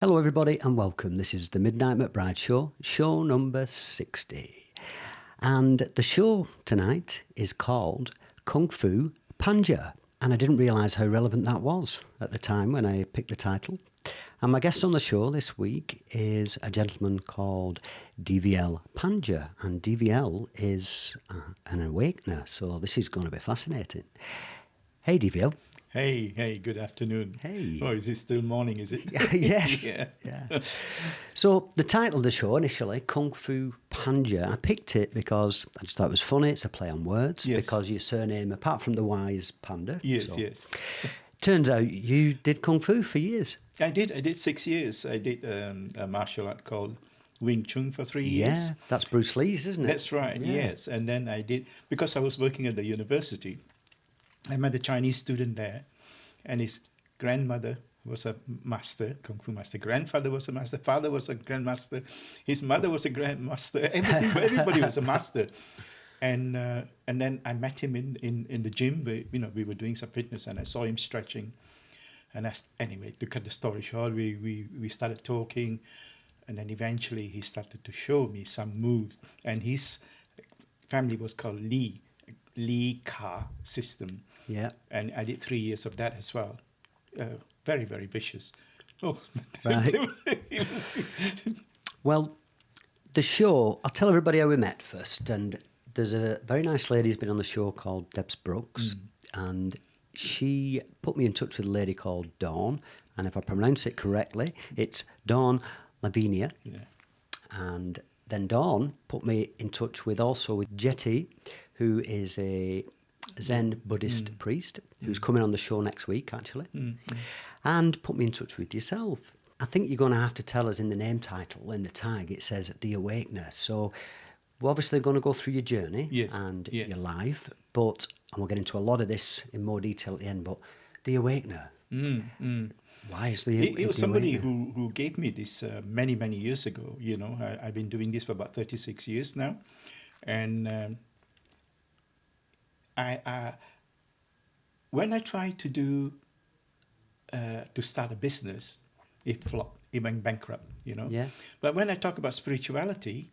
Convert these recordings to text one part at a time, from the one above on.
Hello everybody and welcome. This is the Midnight McBride Show, show number 60. And the show tonight is called Kung Fu Pandya. And I didn't realise how relevant that was at the time when I picked the title. And my guest on the show this week is a gentleman called Divyael Pandya. And Divyael is an Awakener, so this is going to be fascinating. Hey Divyael. Hey, good afternoon. Hey. Oh, is it still morning, is it? Yes. Yeah. So the title of the show initially, Kung Fu Pandya, I picked it because I just thought it was funny. It's a play on words. Yes. Because your surname, apart from the Y, is Panda. Yes. Turns out you did Kung Fu for years. I did 6 years. I did a martial art called Wing Chun for 3 years. Yeah, that's Bruce Lee's, isn't it? That's right, Yeah. yes. And then I did, because I was working at the university, I met a Chinese student there, and his grandmother was a master, Kung Fu master. Grandfather was a master, father was a grandmaster, his mother was a grandmaster, everybody was a master. And then I met him in the gym, where, we were doing some fitness, and I saw him stretching. And anyway, to cut the story short, we started talking, and then eventually he started to show me some move. And his family was called Lee Ka system. Yeah. And I did 3 years of that as well. Very, very vicious. Oh, Right. Well, the show, I'll tell everybody how we met first. And there's a very nice lady who's been on the show called Debs Brooks. And she put me in touch with a lady called Dawn. And if I pronounce it correctly, it's Dawn Lavinia. Yeah. And then Dawn put me in touch with Jetty, who is a Zen Buddhist priest who's coming on the show next week, actually, and put me in touch with yourself. I think you're going to have to tell us in the name title, in the tag, it says The Awakener. So we're obviously going to go through your journey and your life, and we'll get into a lot of this in more detail at the end, but The Awakener. Why is the It was somebody who gave me this many, many years ago. I've been doing this for about 36 years now. And when I tried to start a business, it flopped, it went bankrupt, Yeah. But when I talk about spirituality,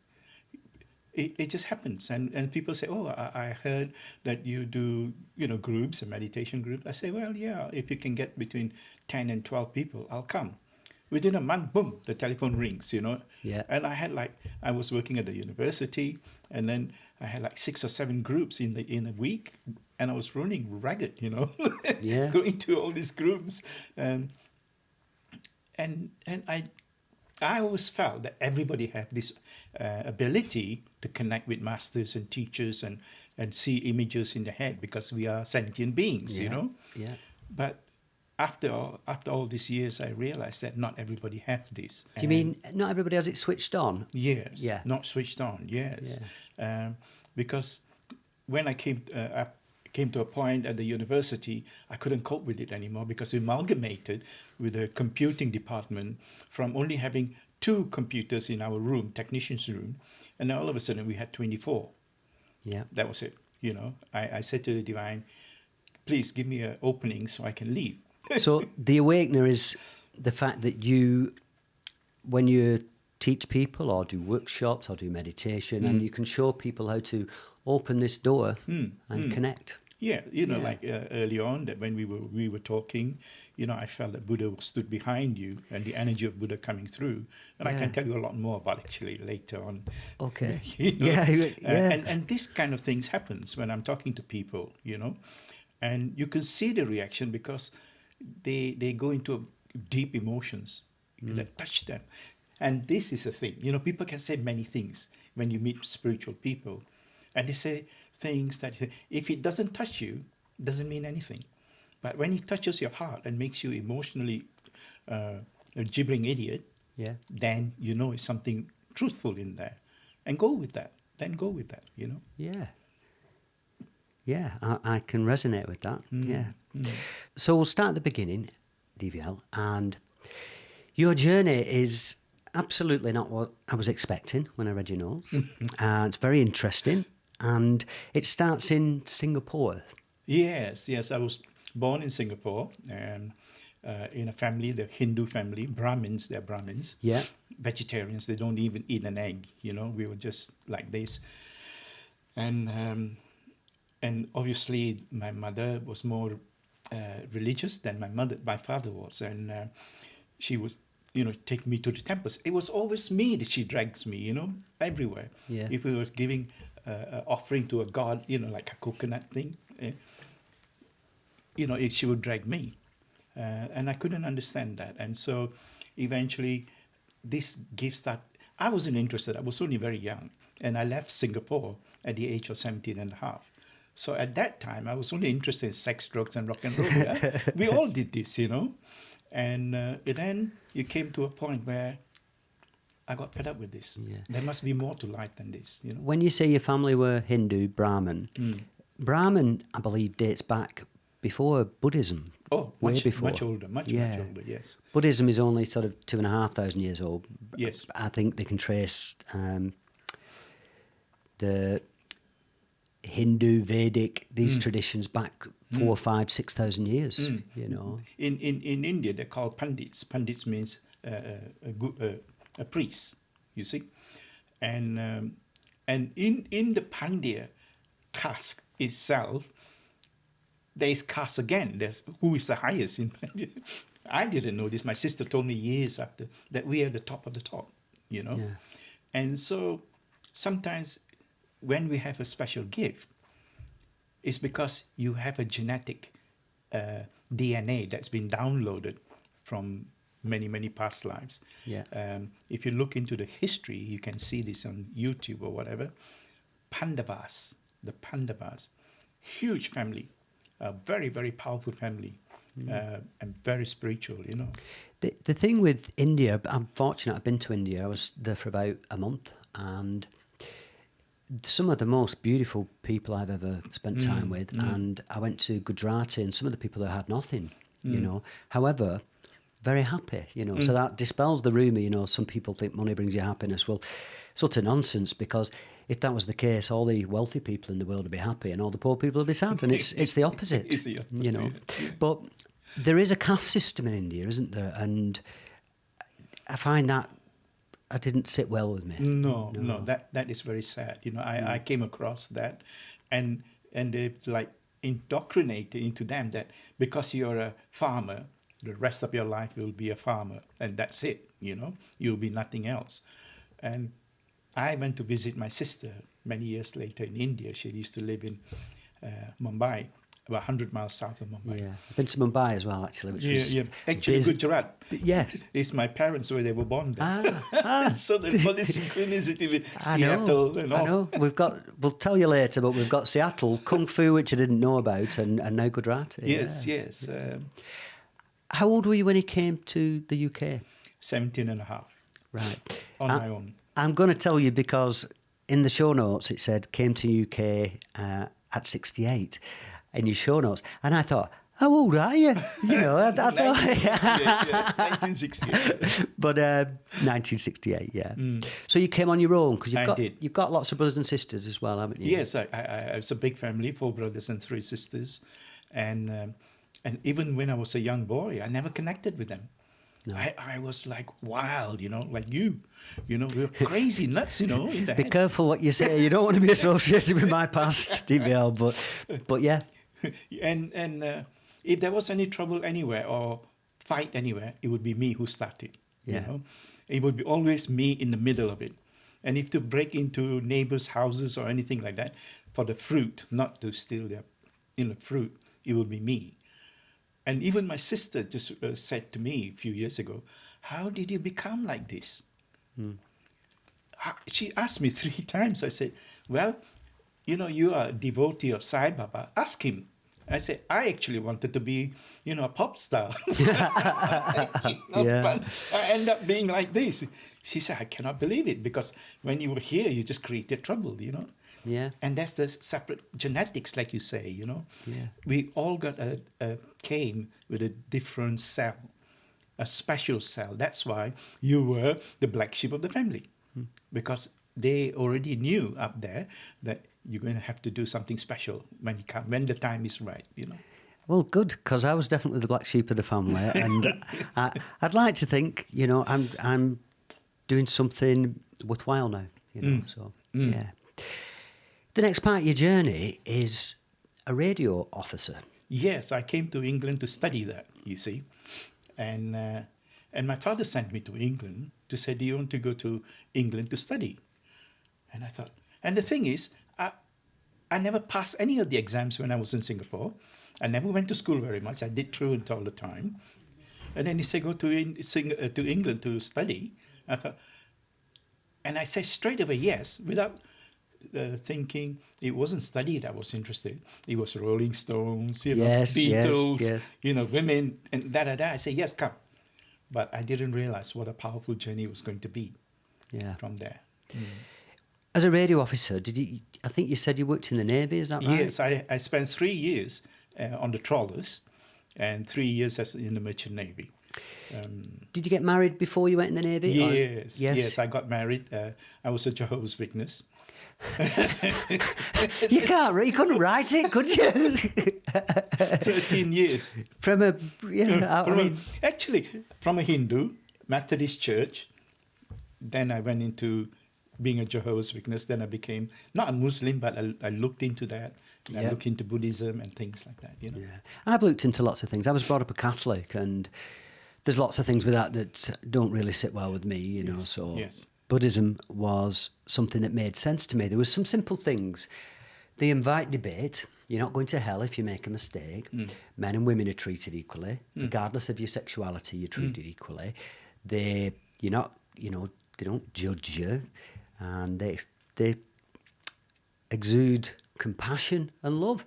it just happens. And people say, oh, I heard that you do, groups, a meditation group. I say, well, yeah, if you can get between 10 and 12 people, I'll come. Within a month, boom, the telephone rings, Yeah. And I was working at the university, and then I had 6 or 7 groups in a week, and I was running ragged, Yeah. going to all these groups. And I always felt that everybody had this ability to connect with masters and teachers and see images in the head, because we are sentient beings, Yeah. But after all these years, I realized that not everybody has this. Do you mean not everybody has it switched on? Yes. Yeah. Not switched on. Yes. Because when I came to a point at the university, I couldn't cope with it anymore, because we amalgamated with the computing department from only having 2 computers in our room, technician's room, and then all of a sudden we had 24. Yeah. That was it. I said to the divine, please give me an opening so I can leave. So the Awakener is the fact that when you teach people or do workshops or do meditation, and you can show people how to open this door and connect. Yeah, early on, that when we were talking, I felt that Buddha stood behind you and the energy of Buddha coming through. And I can tell you a lot more about actually later on. Okay. And this kind of things happens when I'm talking to people, and you can see the reaction, because they go into deep emotions that touch them. And this is the thing, people can say many things when you meet spiritual people. And they say things that if it doesn't touch you, it doesn't mean anything. But when it touches your heart and makes you emotionally a gibbering idiot, then it's something truthful in there. And go with that. Then go with that, Yeah. Yeah, I can resonate with that. So we'll start at the beginning, Divyael, and your journey is absolutely not what I was expecting when I read your notes. It's very interesting, and it starts in Singapore. Yes, I was born in Singapore, and in a family, the Hindu family, Brahmins, they're Brahmins. Yeah. Vegetarians, they don't even eat an egg, we were just like this. And obviously my mother was more religious than my father was. And she would, take me to the temples. It was always me that she drags me, everywhere. Yeah. If we was giving an offering to a god, like a coconut thing, she would drag me. And I couldn't understand that. And so eventually this gift started. I wasn't interested. I was only very young. And I left Singapore at the age of 17 and a half. So at that time, I was only interested in sex, drugs, and rock and roll. Yeah? We all did this, And then you came to a point where I got fed up with this. Yeah. There must be more to life than this, When you say your family were Hindu, Brahmin, Brahmin, I believe, dates back before Buddhism. Oh, way before. Much older, much older, yes. Buddhism is only sort of 2,500 years old. Yes. I think they can trace the Hindu, Vedic, these traditions back 4, 5, 6,000 years, In India, they're called pandits. Pandits means a priest, you see. And in the Pandya caste itself, there is caste again. There's who is the highest in Pandya. I didn't know this. My sister told me years after that we are the top of the top, Yeah. And so sometimes when we have a special gift, it's because you have a genetic DNA that's been downloaded from many, many past lives. Yeah. If you look into the history, you can see this on YouTube or whatever. The Pandavas, huge family, a very, very powerful family, and very spiritual, The thing with India, I'm fortunate I've been to India. I was there for about a month, and some of the most beautiful people I've ever spent time with. And I went to Gujarati, and some of the people there had nothing, However, very happy, So that dispels the rumour, some people think money brings you happiness. Well, it's utter nonsense, because if that was the case, all the wealthy people in the world would be happy and all the poor people would be sad. And it's the opposite, It's the opposite, yeah. But there is a caste system in India, isn't there? And I find that I didn't sit well with me. No, that is very sad. I came across that, and they like indoctrinated into them that because you're a farmer, the rest of your life will be a farmer, and that's it. You'll be nothing else. And I went to visit my sister many years later in India. She used to live in Mumbai, about 100 miles south of Mumbai. Yeah, I've been to Mumbai as well, actually, which was Actually, Gujarat. Yes. It's my parents where they were born there. So the funny synchronicity with I Seattle and all. I know. We'll tell you later, but we've got Seattle, Kung Fu, which I didn't know about, and now Gujarati. Yes. How old were you when you came to the UK? 17 and a half. Right. On my own. I'm going to tell you because in the show notes it said came to UK at 68 in your show notes. And I thought, how old are you? I thought... 1968. But 1968, yeah. So you came on your own because you've got lots of brothers and sisters as well, haven't you? Yes, it's a big family, 4 brothers and 3 sisters. And even when I was a young boy, I never connected with them. No. I was like wild, like you. We were crazy nuts, in the Be head. careful what you say. You don't want to be associated with my past, Divyael, but yeah. And if there was any trouble anywhere or fight anywhere, it would be me who started. Yeah. It would be always me in the middle of it. And if to break into neighbors' houses or anything like that for the fruit, not to steal their fruit, it would be me. And even my sister just said to me a few years ago, how did you become like this? She asked me 3 times. I said, well, you are a devotee of Sai Baba. Ask him. I said, I actually wanted to be, a pop star. But I end up being like this. She said, I cannot believe it, because when you were here, you just created trouble, Yeah. And that's the separate genetics, like you say, Yeah. We all came with a different cell, a special cell. That's why you were the black sheep of the family, because they already knew up there that you're going to have to do something special when the time is right, Well, good, because I was definitely the black sheep of the family, and I'd like to think, I'm doing something worthwhile now, So yeah. The next part of your journey is a radio officer. Yes, I came to England to study that, you see. And my father sent me to England to say, do you want to go to England to study? And I thought, and the thing is, I never passed any of the exams when I was in Singapore. I never went to school very much. I did truant all the time. And then he said, go to England to study. I thought, and I said straight away yes, without thinking. It wasn't study that I was interested. It was Rolling Stones, Beatles, yes. Women, and da-da-da. I said, yes, come. But I didn't realize what a powerful journey it was going to be from there. As a radio officer, I think you said you worked in the Navy, is that right? Yes, I spent 3 years on the trawlers and 3 years in the Merchant Navy. Did you get married before you went in the Navy? Yes, I got married. I was a Jehovah's Witness. You couldn't write it, could you? 13 years. From a Hindu Methodist church. Then I went into being a Jehovah's Witness. Then I became not a Muslim, but I looked into that. I looked into Buddhism and things like that. Yeah, I've looked into lots of things. I was brought up a Catholic, and there's lots of things with that don't really sit well with me. Yes. Buddhism was something that made sense to me. There was some simple things. They invite debate. You're not going to hell if you make a mistake. Men and women are treated equally. Regardless of your sexuality, you're treated equally. They don't judge you. And they exude compassion and love.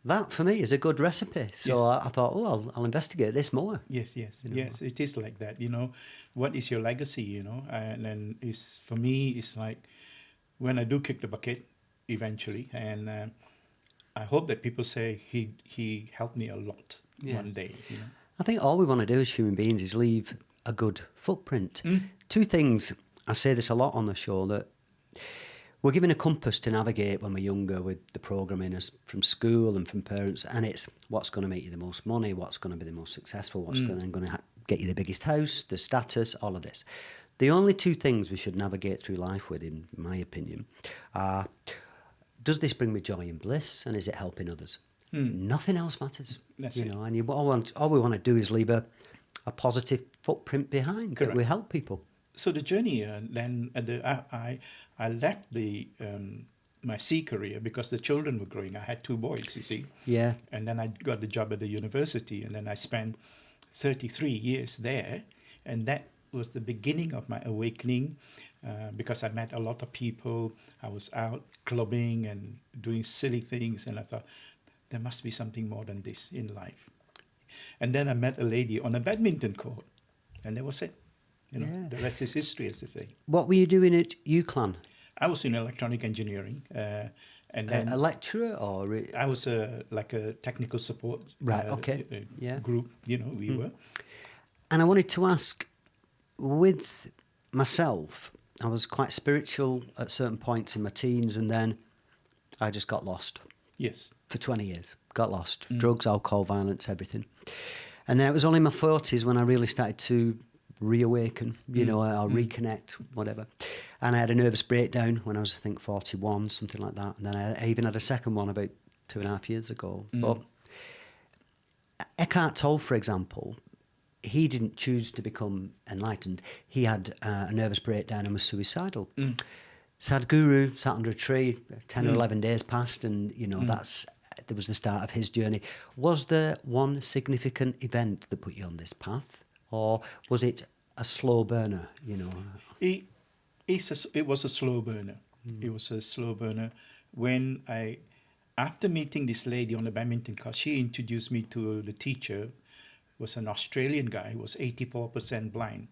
That, for me, is a good recipe. So I thought, I'll investigate this more. Yes, it is like that. What is your legacy, And then for me, it's like when I do kick the bucket eventually, and I hope that people say he helped me a lot one day, I think all we want to do as human beings is leave a good footprint. Two things, I say this a lot on the show, that we're given a compass to navigate when we're younger with the programming from school and from parents, and it's what's going to make you the most money, what's going to be the most successful, what's going to get you the biggest house, the status, all of this. The only two things we should navigate through life with, in my opinion, are, does this bring me joy and bliss, and is it helping others? Nothing else matters. That's it. And all we want to do is leave a positive footprint behind. Correct. That we help people. So the journey, then I left my sea career because the children were growing. I had 2 boys, you see. Yeah. And then I got the job at the university, and then I spent 33 years there, and that was the beginning of my awakening, because I met a lot of people. I was out clubbing and doing silly things, and I thought, there must be something more than this in life. And then I met a lady on a badminton court, and that was it. The rest is history, as they say. What were you doing at UCLAN? I was in electronic engineering, and then a lecturer, or I was like a technical support group. We were. And I wanted to ask, with myself, I was quite spiritual at certain points in my teens, and then I just got lost. Yes. For 20 years, got lost. Drugs, alcohol, violence, everything. And then it was only in my 40s when I really started to reawaken, or reconnect, whatever. And I had a nervous breakdown when I was, I think, 41, something like that. And then I even had a second one about 2.5 years ago. But Eckhart Tolle, for example, he didn't choose to become enlightened. He had a nervous breakdown and was suicidal. Sadhguru sat under a tree, 10 or 11 days passed, and, that was the start of his journey. Was there one significant event that put you on this path? Or was it a slow burner, It was a slow burner. It was a slow burner. When after meeting this lady on the badminton court, she introduced me to the teacher. Was an Australian guy, was 84% blind.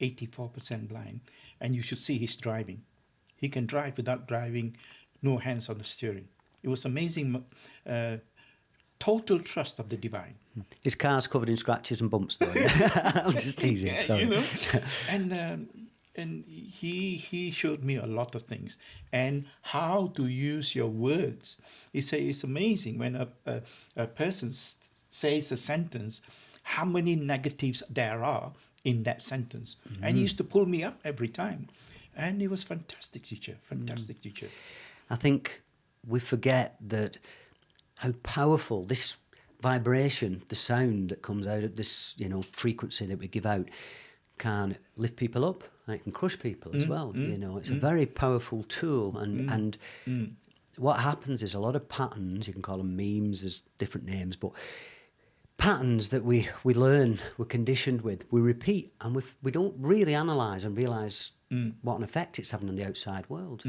84% blind. And you should see his driving. He can drive without driving, no hands on the steering. It was amazing. Total trust of the divine. His car's covered in scratches and bumps, though. I'm just teasing. Sorry. And he showed me a lot of things and how to use your words. He said it's amazing when a person says a sentence, how many negatives there are in that sentence. And he used to pull me up every time. And he was fantastic teacher, fantastic teacher. I think we forget that how powerful this vibration, the sound that comes out of this, frequency that we give out, can lift people up and it can crush people as well. It's a very powerful tool. And what happens is a lot of patterns, you can call them memes, there's different names, but patterns that we learn, we're conditioned with, we repeat, and we don't really analyse and realise what an effect it's having on the outside world.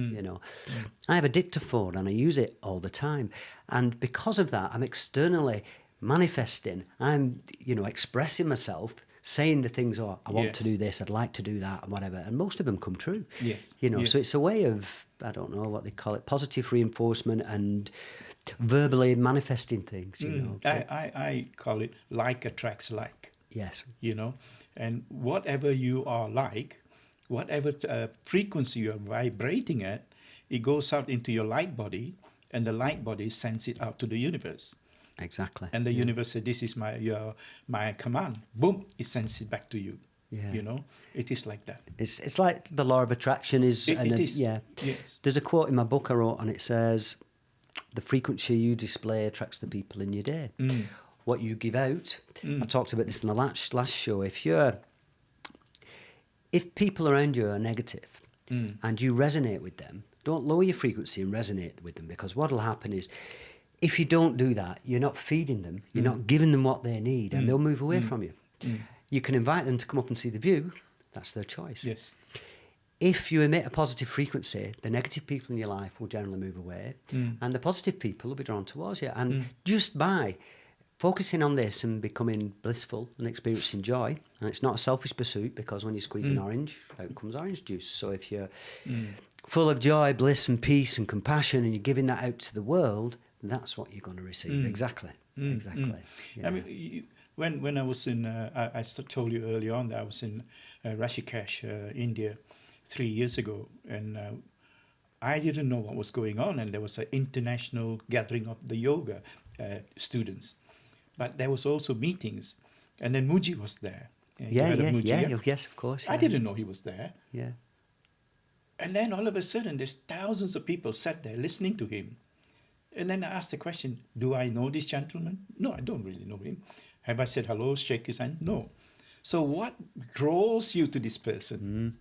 I have a dictaphone and I use it all the time, and because of that, I'm externally manifesting. I'm, expressing myself, saying the things, I want to do this, I'd like to do that, and whatever, and most of them come true. Yes. So it's a way of, I don't know what they call it, positive reinforcement and verbally manifesting things. I call it like attracts like. Yes. And whatever you are like, whatever frequency you are vibrating at, it goes out into your light body, and the light body sends it out to the universe. Exactly. And the universe says, this is my command. Boom, it sends it back to you. Yeah. It is like that. It's like the law of attraction is. It is. Yeah. Yes. There's a quote in my book I wrote, and it says, the frequency you display attracts the people in your day. What you give out, I talked about this in the last show, if people around you are negative and you resonate with them, don't lower your frequency and resonate with them, because what will happen is, if you don't do that, you're not feeding them, you're not giving them what they need, and they'll move away from you. You can invite them to come up and see the view, that's their choice. Yes. If you emit a positive frequency, the negative people in your life will generally move away, and the positive people will be drawn towards you. And just by focusing on this and becoming blissful and experiencing joy, and it's not a selfish pursuit, because when you squeeze an orange, out comes orange juice. So if you're full of joy, bliss and peace and compassion, and you're giving that out to the world, that's what you're going to receive. Exactly. Yeah. I mean, when I was in, I told you early on that I was in Rishikesh, India, 3 years ago, and I didn't know what was going on, and there was an international gathering of the yoga students, but there was also meetings, and then Muji was there. Yes, of course. I didn't know he was there. Yeah. And then all of a sudden, there's thousands of people sat there listening to him. And then I asked the question, do I know this gentleman? No, I don't really know him. Have I said hello, shake his hand? No. So what draws you to this person?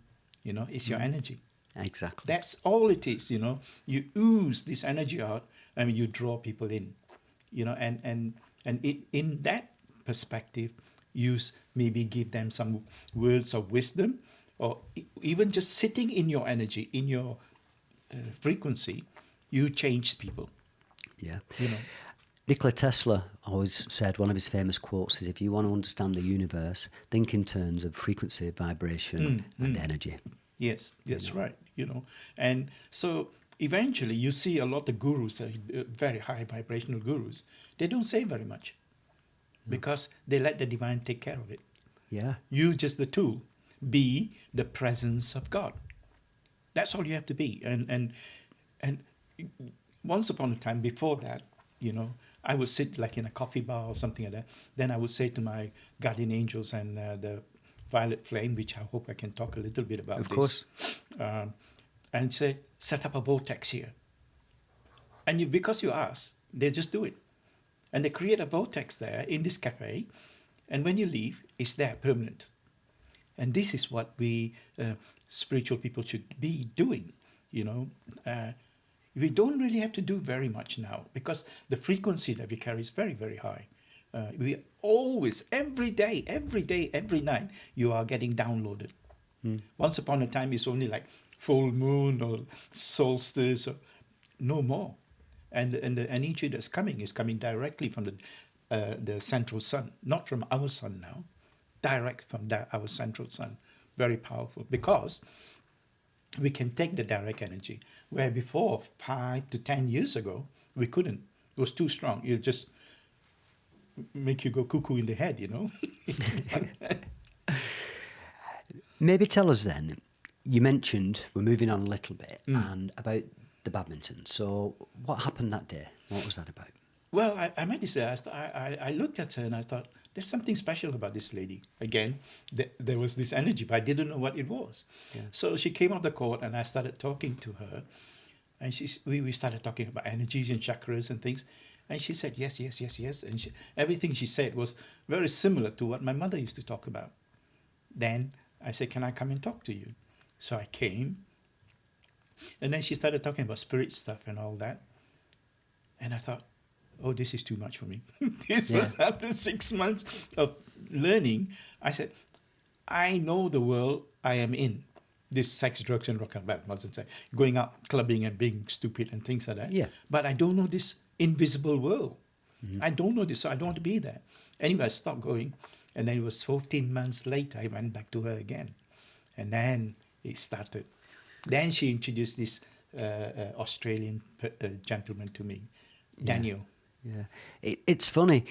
Is your energy. Exactly. That's all it is, You ooze this energy out, and you draw people in, and in that perspective, you maybe give them some words of wisdom, or even just sitting in your energy, in your frequency, you change people. Yeah. Nikola Tesla always said, one of his famous quotes is, if you want to understand the universe, think in terms of frequency, vibration, and energy. Yes, that's right, And so eventually you see a lot of gurus, very high vibrational gurus, they don't say very much because they let the divine take care of it. Yeah. You just the tool. Be the presence of God. That's all you have to be. And once upon a time, before that, I would sit like in a coffee bar or something like that. Then I would say to my guardian angels and the violet flame, which I hope I can talk a little bit about. Of course. And say, set up a vortex here. And because you ask, they just do it. And they create a vortex there in this cafe. And when you leave, it's there permanent. And this is what we spiritual people should be doing, We don't really have to do very much now, because the frequency that we carry is very, very high. We always, every day, every night, you are getting downloaded. Once upon a time, it's only like full moon or solstice, or no more. And the energy that's coming is coming directly from the central sun, not from our sun now, direct from our central sun. Very powerful, because we can take the direct energy, where before 5 to 10 years ago, we couldn't. It was too strong. It just make you go cuckoo in the head, Maybe tell us then, you mentioned, we're moving on a little bit, and about the badminton. So what happened that day? What was that about? Well, I met this lady. I looked at her and I thought, there's something special about this lady. Again, there was this energy, but I didn't know what it was. Yeah. So she came off the court and I started talking to her. And we started talking about energies and chakras and things. And she said, yes, yes, yes, yes. And everything she said was very similar to what my mother used to talk about. Then I said, can I come and talk to you? So I came. And then she started talking about spirit stuff and all that. And I thought, oh, this is too much for me. This was after 6 months of learning. I said, I know the world I am in. This sex, drugs, and rock and roll, wasn't say going out clubbing and being stupid and things like that. Yeah. But I don't know this invisible world. I don't know this, so I don't want to be there. Anyway, I stopped going. And then it was 14 months later, I went back to her again. And then it started. Then she introduced this Australian gentleman to me, Daniel. Yeah. It's funny.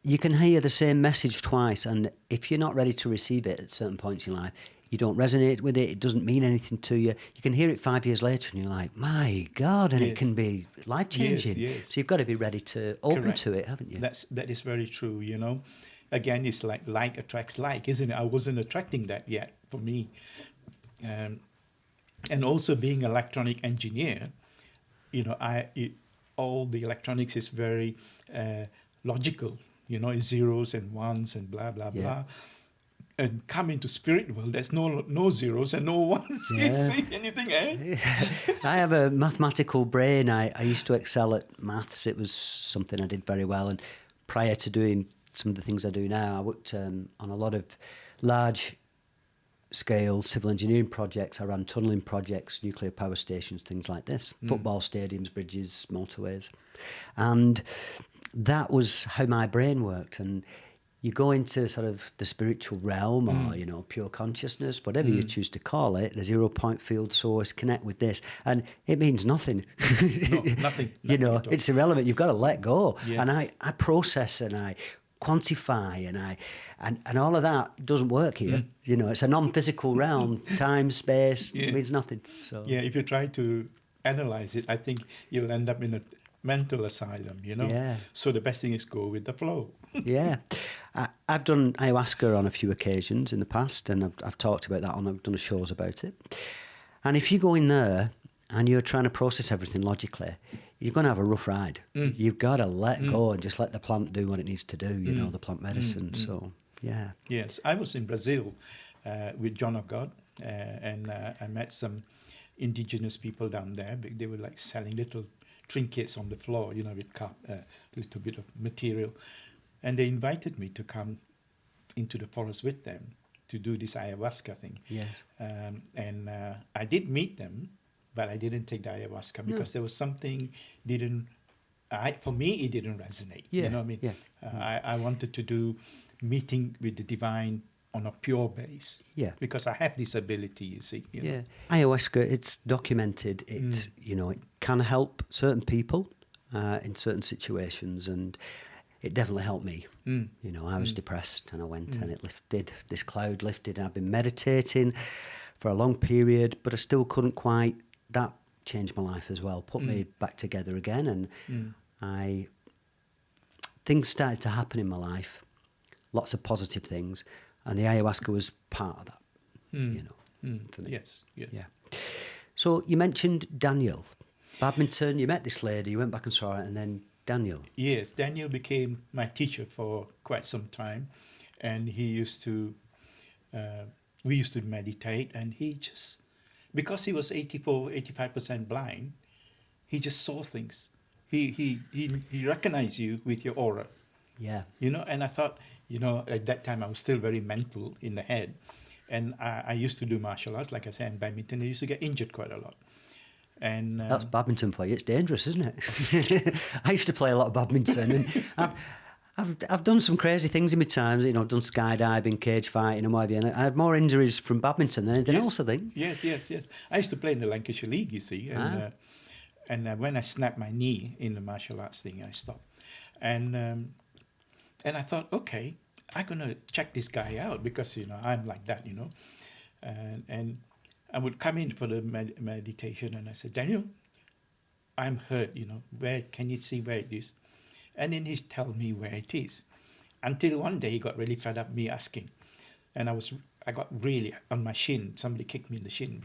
You can hear the same message twice, and if you're not ready to receive it at certain points in life, you don't resonate with it, it doesn't mean anything to you. You can hear it 5 years later and you're like, my God, and it can be life-changing. Yes. So you've got to be ready to open to it, haven't you? That is very true, you know. Again, it's like attracts like, isn't it? I wasn't attracting that yet for me. And also being an electronic engineer, you know, all the electronics is very logical, you know, it's zeros and ones and blah, blah, blah. And come into spirit world, there's no zeros and no ones. You see anything, eh? I have a mathematical brain. I used to excel at maths. It was something I did very well. And prior to doing some of the things I do now, I worked on a lot of large scale civil engineering projects. I ran tunnelling projects, nuclear power stations, things like this, football stadiums, bridges, motorways. And that was how my brain worked. And you go into sort of the spiritual realm or, you know, pure consciousness, whatever you choose to call it, the 0 point field source, connect with this. And it means nothing. No, nothing. You know, it's irrelevant. You've got to let go. Yes. And I process and I quantify and all of that doesn't work here. You know, it's a non-physical realm. Time, space, it means nothing. So yeah, if you try to analyze it, I think you'll end up in a mental asylum, you know. Yeah. So the best thing is go with the flow. Yeah. I've done ayahuasca on a few occasions in the past, and I've talked about that I've done shows about it. And if you go in there and you're trying to process everything logically, you're going to have a rough ride. You've got to let go and just let the plant do what it needs to do, you know, the plant medicine. So, yeah. Yes, I was in Brazil with John of God, and I met some indigenous people down there. They were like selling little trinkets on the floor, you know, with a little bit of material. And they invited me to come into the forest with them to do this ayahuasca thing. Yes. And I did meet them, but I didn't take the ayahuasca because there was something for me, it didn't resonate. Yeah. You know what I mean? Yeah. I wanted to do meeting with the divine on a pure base. Yeah. Because I have this ability, you see. You know? Ayahuasca, it's documented. It, you know, it can help certain people in certain situations, and it definitely helped me. You know, I was depressed and I went and it lifted, this cloud lifted, and I've been meditating for a long period, but I still couldn't quite, that changed my life as well, put me back together again, and things started to happen in my life, lots of positive things, and the ayahuasca was part of that, you know, for me. Yes. Yeah. So you mentioned Daniel, badminton, you met this lady, you went back and saw her, and then Daniel. Yes, Daniel became my teacher for quite some time, and he used to, we used to meditate, and he just, because he was 85% blind, he just saw things. He recognized you with your aura. Yeah. You know, and I thought, you know, at that time I was still very mental in the head, and I used to do martial arts, like I said, and badminton. I used to get injured quite a lot. And that's badminton for you. It's dangerous, isn't it? I used to play a lot of badminton, and I've done some crazy things in my times. You know, I've done skydiving, cage fighting, and what have you. And I had more injuries from badminton than anything else, I think. Yes. I used to play in the Lancashire League, you see, and when I snapped my knee in the martial arts thing, I stopped, and I thought, okay, I'm gonna check this guy out because you know I'm like that, you know, and I would come in for the meditation, and I said, Daniel, I'm hurt, you know, where can you see where it is? And then he'd tell me where it is. Until one day he got really fed up me asking. And I got really on my shin. Somebody kicked me in the shin,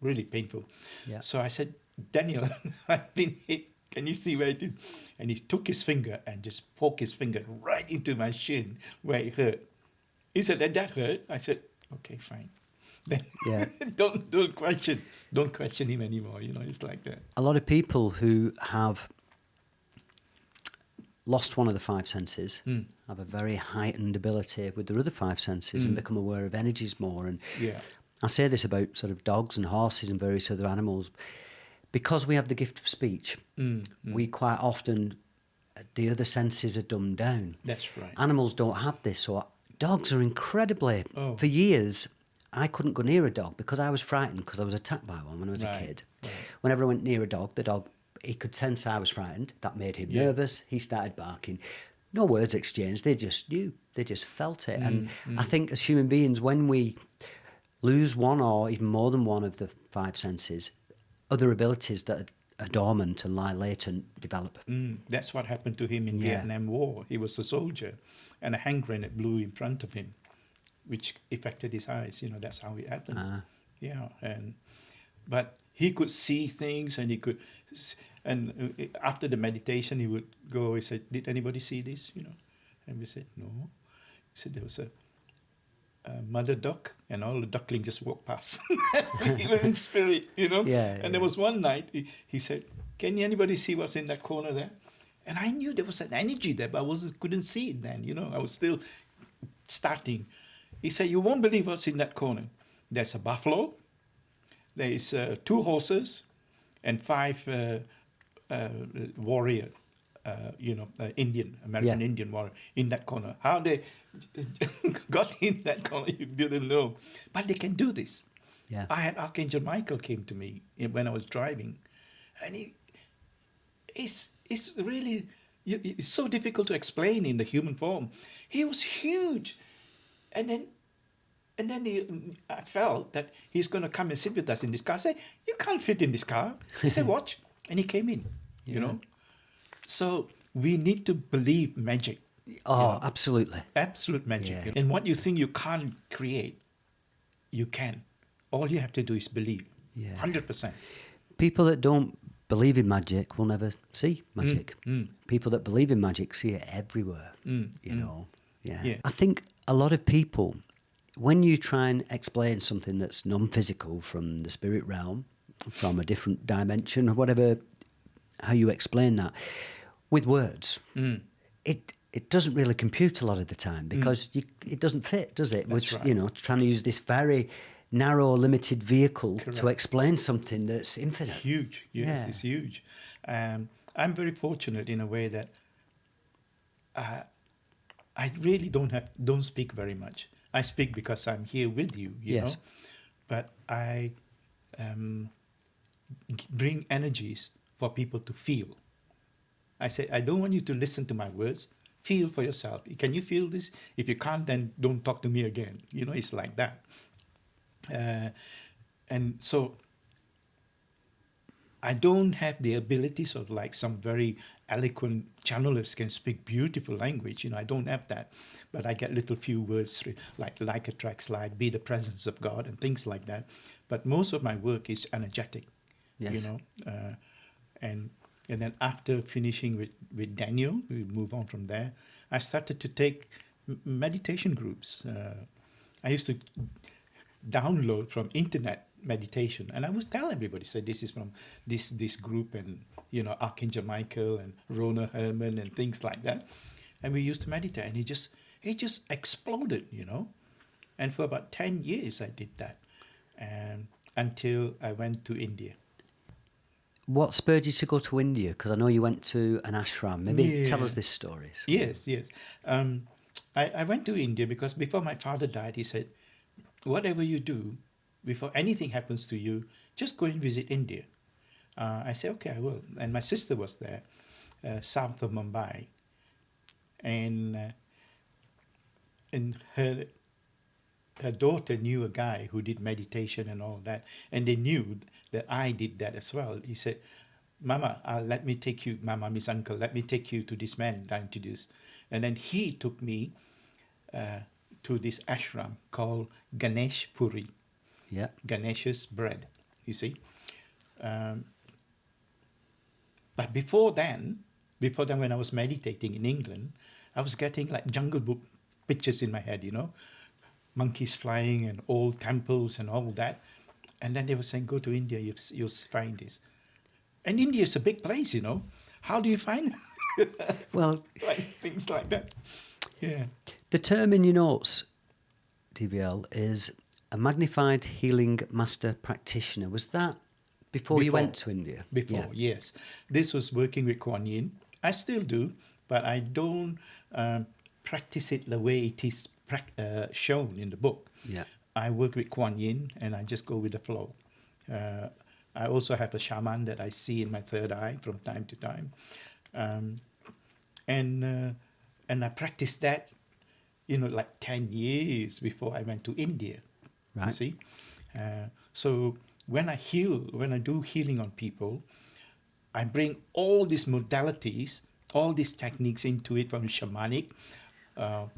really painful. Yeah. So I said, Daniel, I've been hit. Can you see where it is? And he took his finger and just poked his finger right into my shin where it hurt. He said, that hurt? I said, okay, fine. Then Yeah. don't question him anymore. It's like that. A lot of people who have lost one of the five senses have a very heightened ability with their other five senses and become aware of energies more. And Yeah. I say this about sort of dogs and horses and various other animals. Because we have the gift of speech, we quite often, the other senses are dumbed down. That's right. Animals don't have this. So dogs are incredibly, for years, I couldn't go near a dog because I was frightened because I was attacked by one when I was a kid. Right. Whenever I went near a dog, the dog, he could sense I was frightened. That made him nervous. He started barking. No words exchanged. They just knew. They just felt it. And I think as human beings, when we lose one or even more than one of the five senses, other abilities that are dormant and lie latent develop. That's what happened to him in Vietnam War. He was a soldier, and a hand grenade blew in front of him, which affected his eyes. That's how it happened. Yeah, but he could see things, and he could. And after the meditation, he would go. He said, "Did anybody see this?" And we said, "No." He said there was a mother duck, and all the ducklings just walked past. He was in spirit, And there was one night he said, "Can anybody see what's in that corner there?" And I knew there was an energy there, but I couldn't see it then. I was still starting. He said, "You won't believe what's in that corner. There's a buffalo, there is 2 horses, and 5 warrior, American Indian warrior in that corner. How they got in that corner, you didn't know. But they can do this." Yeah. I had Archangel Michael came to me when I was driving, and it's really, it's so difficult to explain in the human form. He was huge, and then I felt that he's going to come and sit with us in this car. I said, "You can't fit in this car." He said, "Watch," and he came in. So we need to believe magic. Oh, absolutely. Absolute magic. Yeah. And what you think you can't create, you can. All you have to do is believe. 100%. People that don't believe in magic will never see magic. People that believe in magic see it everywhere. Yeah. I think a lot of people, when you try and explain something that's non-physical from the spirit realm, from a different dimension or whatever, how you explain that with words, it doesn't really compute a lot of the time because it doesn't fit, does it? That's Which, right. trying to use this very narrow, limited vehicle to explain something that's infinite. Huge. Yes, it's huge. I'm very fortunate in a way that I really don't speak very much. I speak because I'm here with you, you know. But I bring energies for people to feel. I say, I don't want you to listen to my words. Feel for yourself. Can you feel this? If you can't, then don't talk to me again. It's like that. And so I don't have the abilities of like some very eloquent channelers can speak beautiful language. I don't have that. But I get little few words like attracts like, be the presence of God and things like that. But most of my work is energetic, and then after finishing with Daniel, we move on from there. I started to take meditation groups. I used to download from internet meditation, and I would tell everybody, say this is from this group, and Archangel Michael and Rona Herman and things like that. And we used to meditate, and it just exploded, And for about 10 years I did that, and until I went to India. What spurred you to go to India? Because I know you went to an ashram. Maybe tell us this story. Yes. I went to India because before my father died, he said, whatever you do, before anything happens to you, just go and visit India. I said, okay, I will. And my sister was there, south of Mumbai. And her daughter knew a guy who did meditation and all that. And they knew that I did that as well. He said, Mama, let me take you, Mama, Miss Uncle, let me take you to this man that I introduced. And then he took me to this ashram called Ganesh Puri. Yeah. Ganesha's bread, you see. But before then, when I was meditating in England, I was getting like Jungle Book pictures in my head, monkeys flying and old temples and all that. And then they were saying, go to India, you'll find this. And India is a big place, How do you find Well, things like that? Yeah. the term in your notes, Divyael, is a Magnified Healing Master practitioner. Was that before you went to India? Before, yes. This was working with Kuan Yin. I still do, but I don't practice it the way it is shown in the book. Yeah. I work with Kuan Yin and I just go with the flow. I also have a shaman that I see in my third eye from time to time. And I practiced that, like 10 years before I went to India. Right. You see? So when I do healing on people, I bring all these modalities, all these techniques into it, from shamanic to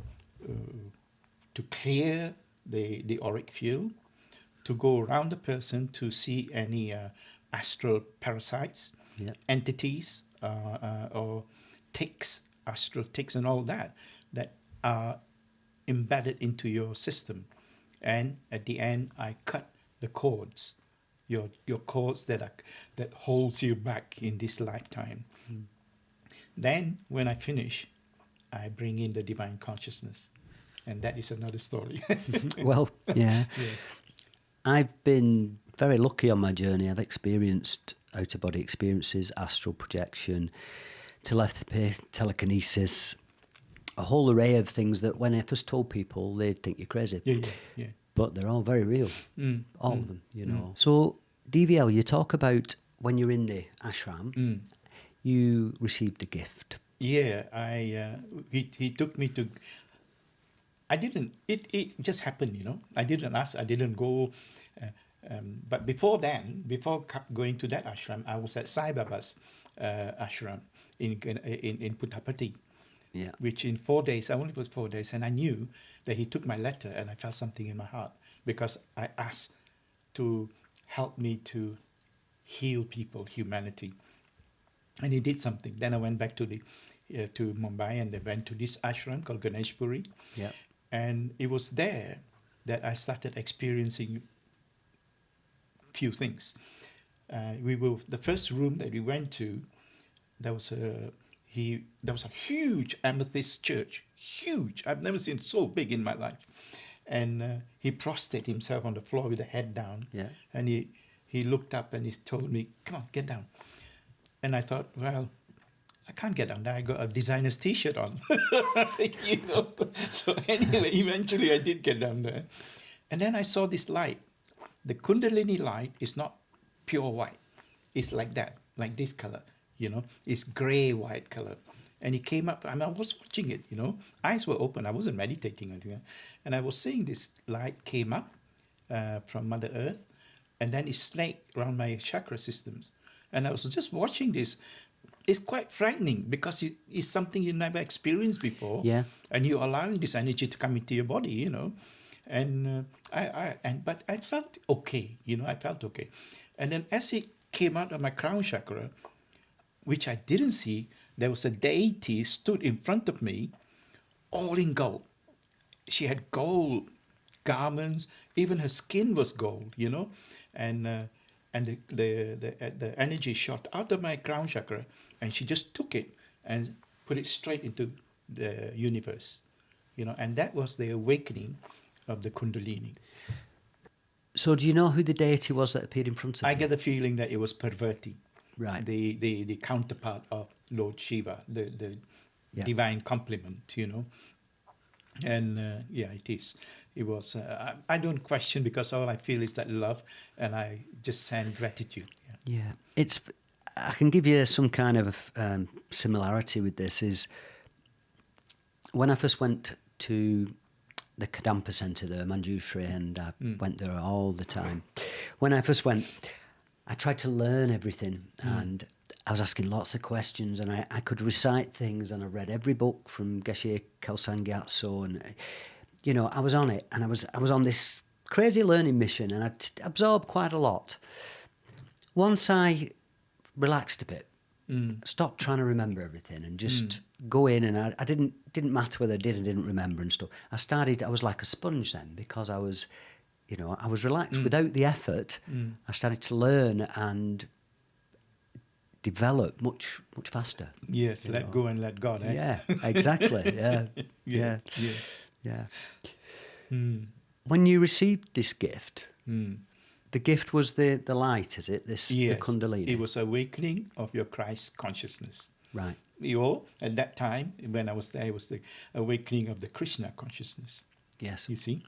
clear the auric field, to go around the person to see any astral parasites, entities, or ticks, astral ticks and all that are embedded into your system. And at the end, I cut the cords, your cords that holds you back in this lifetime. Then when I finish, I bring in the divine consciousness. And that is another story. Well, yeah. Yes. I've been very lucky on my journey. I've experienced out-of-body experiences, astral projection, telepathy, telekinesis, a whole array of things that when I first told people, they'd think you're crazy. Yeah. But they're all very real, all of them, So, Divyael, you talk about when you're in the ashram, you received a gift. Yeah, he took me to... I didn't... It just happened, I didn't ask, I didn't go... but before then, before going to that ashram, I was at Sai Baba's ashram in Puttapati. Yeah. Which in 4 days, I only was 4 days, and I knew that he took my letter and I felt something in my heart because I asked to help me to heal people, humanity. And he did something. Then I went back to Mumbai and I went to this ashram called Ganesh Puri. Yeah. And it was there that I started experiencing few things. The first room that we went to, there was a huge amethyst church, huge. I've never seen so big in my life. And he prostrated himself on the floor with the head down. Yeah. And he looked up and he told me, "Come on, get down." And I thought, well, I can't get down there. I got a designer's T-shirt on. So anyway, eventually I did get down there. And then I saw this light. The Kundalini light is not pure white. It's like that, like this color. It's gray-white color. And he came up, and I was watching it, eyes were open. I wasn't meditating or anything. And I was seeing this light came up from Mother Earth, and then it snaked around my chakra systems. And I was just watching this. It's quite frightening because it's something you never experienced before. Yeah. And you're allowing this energy to come into your body, And but I felt okay, I felt okay. And then as it came out of my crown chakra, which I didn't see, there was a deity stood in front of me, all in gold. She had gold garments, even her skin was gold, and the energy shot out of my crown chakra, and she just took it and put it straight into the universe, and that was the awakening of the Kundalini. So do you know who the deity was that appeared in front of you? I get the feeling that it was Parvati. Right. The counterpart of Lord Shiva, the divine complement, And it is. It was. I don't question because all I feel is that love, and I just send gratitude. Yeah. I can give you some kind of similarity with this. Is when I first went to the Kadampa Centre there, Manjushri, and I went there all the time. When I first went, I tried to learn everything, and I was asking lots of questions, and I could recite things, and I read every book from Geshe Kelsang Gyatso, and I was on it, and I was on this crazy learning mission, and I absorbed quite a lot. Once I relaxed a bit, stopped trying to remember everything, and just go in, and I didn't matter whether I did or didn't remember and stuff. I was like a sponge then, because I was relaxed without the effort. I started to learn and develop much faster. Yes, let go and let God. Eh? Yeah, exactly. Yeah, Yes, yes. yeah. When you received this gift, the gift was the light, is it? The Kundalini. It was awakening of your Christ consciousness. Right. At that time, when I was there, it was the awakening of the Krishna consciousness. Yes. You see?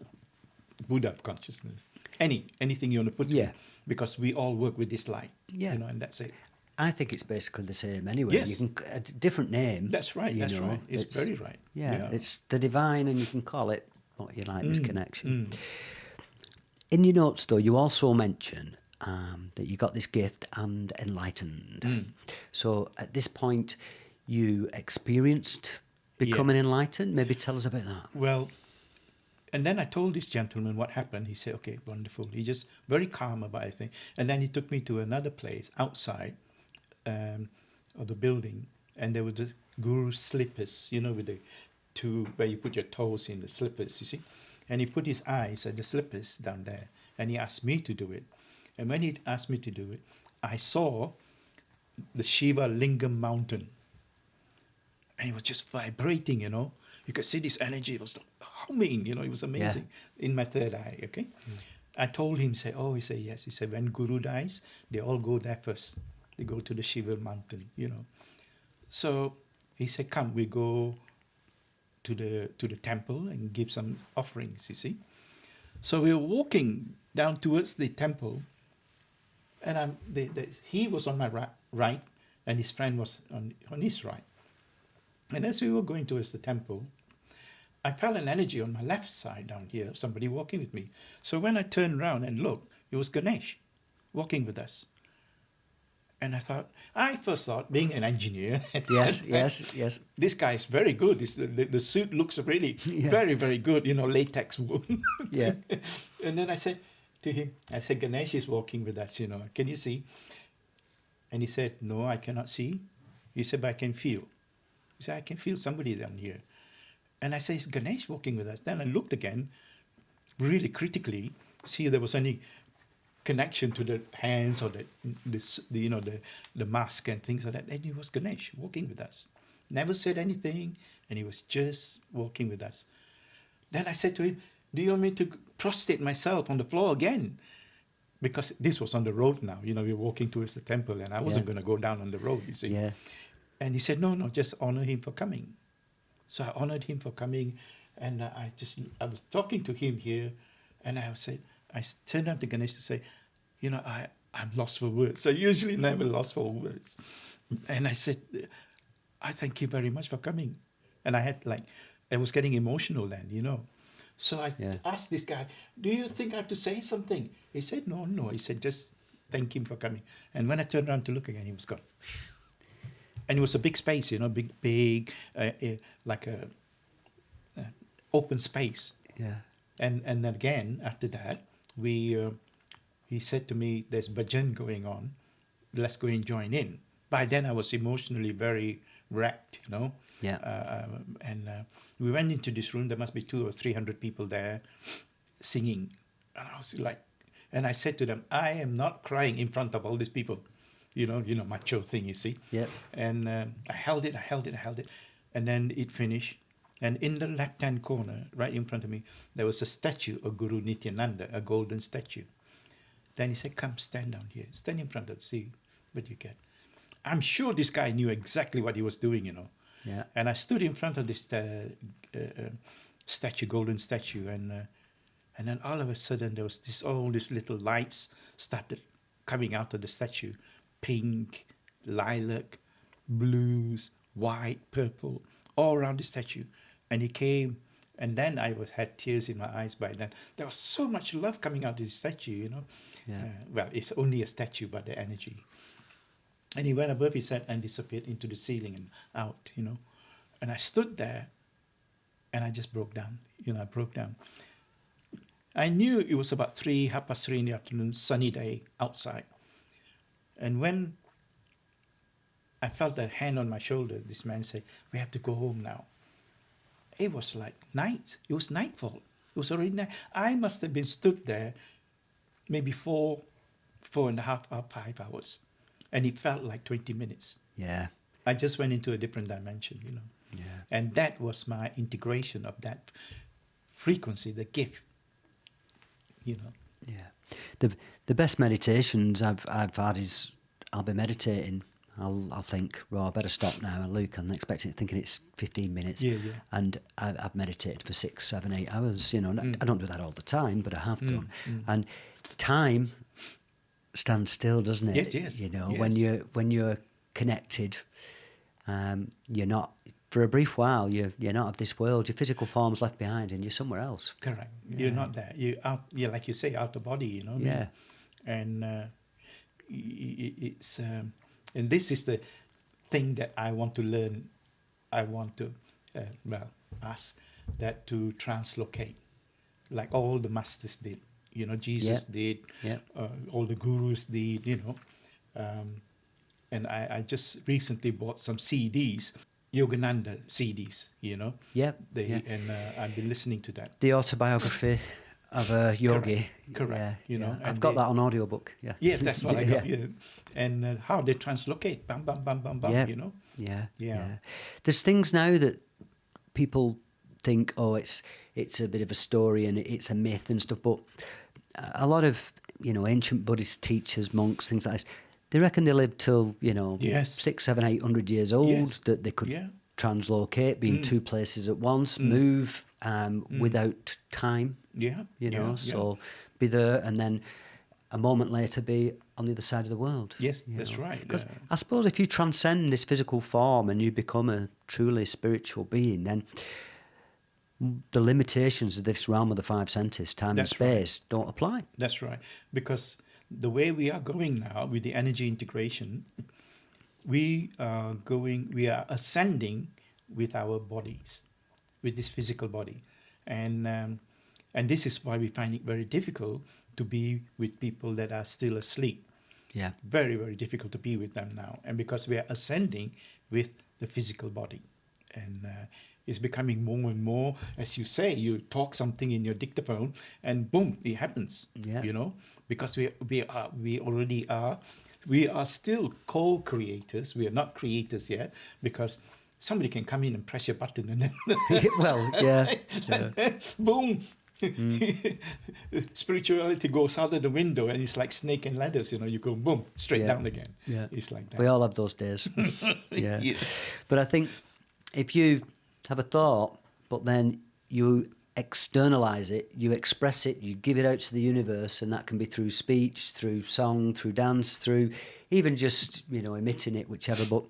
Buddha consciousness. Anything you want to put in, because we all work with this light. Yeah. And that's it. I think it's basically the same anyway. Yes. You can a different name. That's right. That's right. It's very right. Yeah, it's the divine, and you can call it what you like. This connection. In your notes, though, you also mention that you got this gift and enlightened. So at this point, you experienced becoming enlightened. Maybe tell us about that. Well, and then I told this gentleman what happened. He said, "Okay, wonderful." He just very calm about it. And then he took me to another place outside of the building, and there were the guru's slippers, with the two where you put your toes in the slippers, you see. And he put his eyes at the slippers down there, and he asked me to do it. And when he asked me to do it, I saw the Shiva Lingam mountain, and it was just vibrating, You could see this energy. It was humming, it was amazing in my third eye, okay? I told him, he said, yes. He said, when Guru dies, they all go there first. They go to the Shiva mountain, So he said, come, we go to the temple and give some offerings, you see. So we were walking down towards the temple, and he was on my right, and his friend was on his right. And as we were going towards the temple, I felt an energy on my left side down here, somebody walking with me. So when I turned around and looked, it was Ganesh walking with us. And I first thought, being an engineer, yes. This guy is very good. The suit looks really very, very good, latex wool. Yeah. And then I said to him, Ganesh is walking with us, can you see? And he said, no, I cannot see. He said, but I can feel. He said, I can feel somebody down here. And I said, is Ganesh walking with us? Then I looked again, really critically, see if there was any connection to the hands or the mask and things like that. And it was Ganesh walking with us. Never said anything, and he was just walking with us. Then I said to him, do you want me to prostrate myself on the floor again? Because this was on the road now. We were walking towards the temple, and I wasn't going to go down on the road, you see. Yeah. And he said, no, just honor him for coming. So I honored him for coming, and I was talking to him here, and I turned out to Ganesh to say, I'm lost for words. I usually never lost for words. And I said, I thank you very much for coming. And I was getting emotional then, So I asked this guy, do you think I have to say something? He said, no. He said, just thank him for coming. And when I turned around to look again, he was gone. And it was a big space, big, like a open space. Yeah. And then again, after that, he said to me, there's bhajan going on. Let's go and join in. By then, I was emotionally very wrecked, Yeah. And we went into this room. There must be 200 or 300 people there singing. And I was like, and I said to them, I am not crying in front of all these people. Macho thing, you see. Yeah. And I held it. And then it finished. And in the left-hand corner, right in front of me, there was a statue of Guru Nityananda, a golden statue. Then he said, come, stand down here. Stand in front of it, see what you get. I'm sure this guy knew exactly what he was doing, Yeah. And I stood in front of this statue, golden statue, and then all of a sudden there was all these little lights started coming out of the statue. Pink, lilac, blues, white, purple, all around the statue. And he came, and then I had tears in my eyes by then. There was so much love coming out of the statue, Yeah. Well, it's only a statue, but the energy. And he went above his head and disappeared into the ceiling and out, And I stood there and I just broke down, I broke down. I knew it was about 3:30 in the afternoon, sunny day outside. And when I felt a hand on my shoulder, this man said, "We have to go home now." It was like night. It was nightfall. It was already night. I must have been stood there maybe 4.5 or 5 hours. And it felt like 20 minutes. Yeah. I just went into a different dimension, Yeah. And that was my integration of that frequency, the gift, Yeah. The best meditations I've had is I'll be meditating. I'll think, I better stop now. And Luke, I'm thinking it's 15 minutes. Yeah. And I've meditated for 6, 7, 8 hours. I don't do that all the time, but I have done. And time stands still, doesn't it? Yes. When you're connected, you're not. For a brief while, you're not of this world. Your physical form's left behind, and you're somewhere else. Correct. Yeah. You're not there. You're out. Yeah, like you say, out of body. Yeah. And it's and this is the thing that I want to learn. I want to ask that to translocate, like all the masters did. Jesus did. Yeah. All the gurus did. And I just recently bought some CDs. Yogananda CDs, Yeah. And I've been listening to that. The autobiography of a yogi. Correct. Yeah. And I've got that on audiobook. Yeah. Yeah, that's what I got. Yeah. And how they translocate, bam, bam, bam, bam, bam. Yeah. There's things now that people think, it's a bit of a story and it's a myth and stuff, but a lot of ancient Buddhist teachers, monks, things like this. They reckon they lived till, 600, 700, 800 years old, that they could translocate, be in two places at once, move without time, so be there and then a moment later be on the other side of the world. Yes, that's right. Because I suppose if you transcend this physical form and you become a truly spiritual being, then the limitations of this realm of the five senses, time and space, don't apply. That's right. Because the way we are going now with the energy integration, we are ascending with our bodies, with this physical body. And this is why we find it very difficult to be with people that are still asleep. Yeah. Very, very difficult to be with them now. And because we are ascending with the physical body. And it's becoming more and more, as you say, you talk something in your dictaphone and boom, it happens, because we are still co-creators. We are not creators yet, because somebody can come in and press your button and then boom, spirituality goes out of the window and it's like snake and ladders, you go boom, straight down again. Yeah. It's like that. We all have those days. Yeah. But I think if you have a thought, but then you externalize it, you express it, you give it out to the universe, and that can be through speech, through song, through dance, through even just, emitting it, whichever. But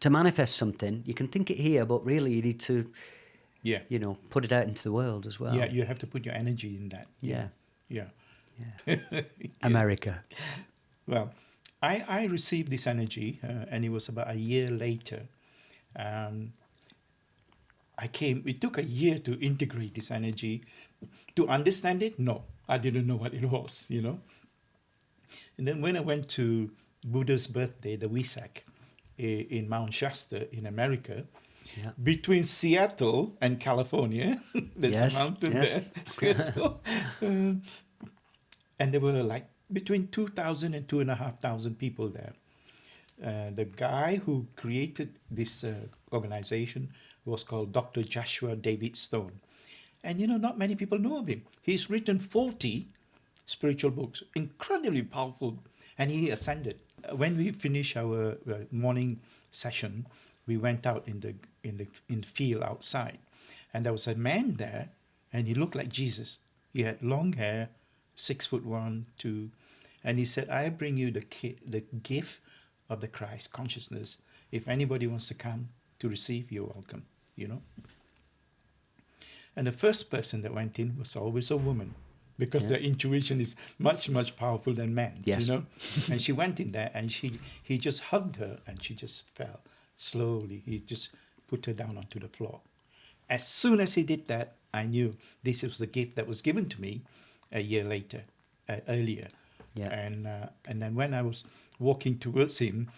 to manifest something, you can think it here, but really you need to, put it out into the world as well. Yeah, you have to put your energy in that. Yeah. Yeah. America. Well, I received this energy, and it was about a year later. It took a year to integrate this energy. To understand it, no, I didn't know what it was, And then when I went to Buddha's birthday, the Wesak, in Mount Shasta in America, between Seattle and California, there's a mountain there, Seattle, and there were like between 2,000 and 2,500 people there. The guy who created this organization was called Dr. Joshua David Stone. And, not many people know of him. He's written 40 spiritual books, incredibly powerful, and he ascended. When we finished our morning session, we went out in the field outside, and there was a man there, and he looked like Jesus. He had long hair, 6'1", 2", and he said, "I bring you the gift of the Christ consciousness. If anybody wants to come to receive, you're welcome." And the first person that went in was always a woman. because their intuition is much, much powerful than man's, Yes. you know. And she went in there and he just hugged her and she just fell slowly. He just put her down onto the floor. As soon as he did that, I knew this was the gift that was given to me a year later, earlier. Yeah. And then when I was walking towards him,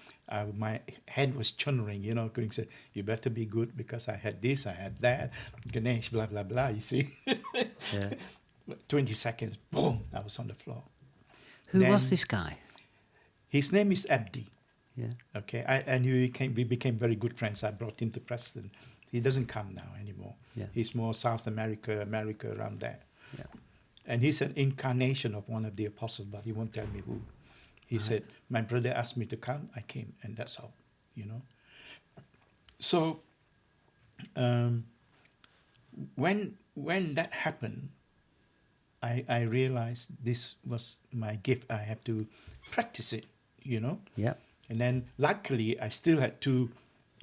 my head was churning, you know, going, say, you better be good because I had this, I had that, Ganesh, blah, blah, blah, you see. Yeah. 20 seconds, boom, I was on the floor. Who Then- was this guy? His name is Abdi. Yeah. Okay, we became very good friends. I brought him to Preston. He doesn't come now anymore. Yeah. He's more South America, around there. Yeah. And he's an incarnation of one of the apostles, but he won't tell me who. He said, my brother asked me to come, I came, and that's all, you know. So when that happened, I realized this was my gift. I have to practice it, you know. Yeah. And then luckily, I still had 2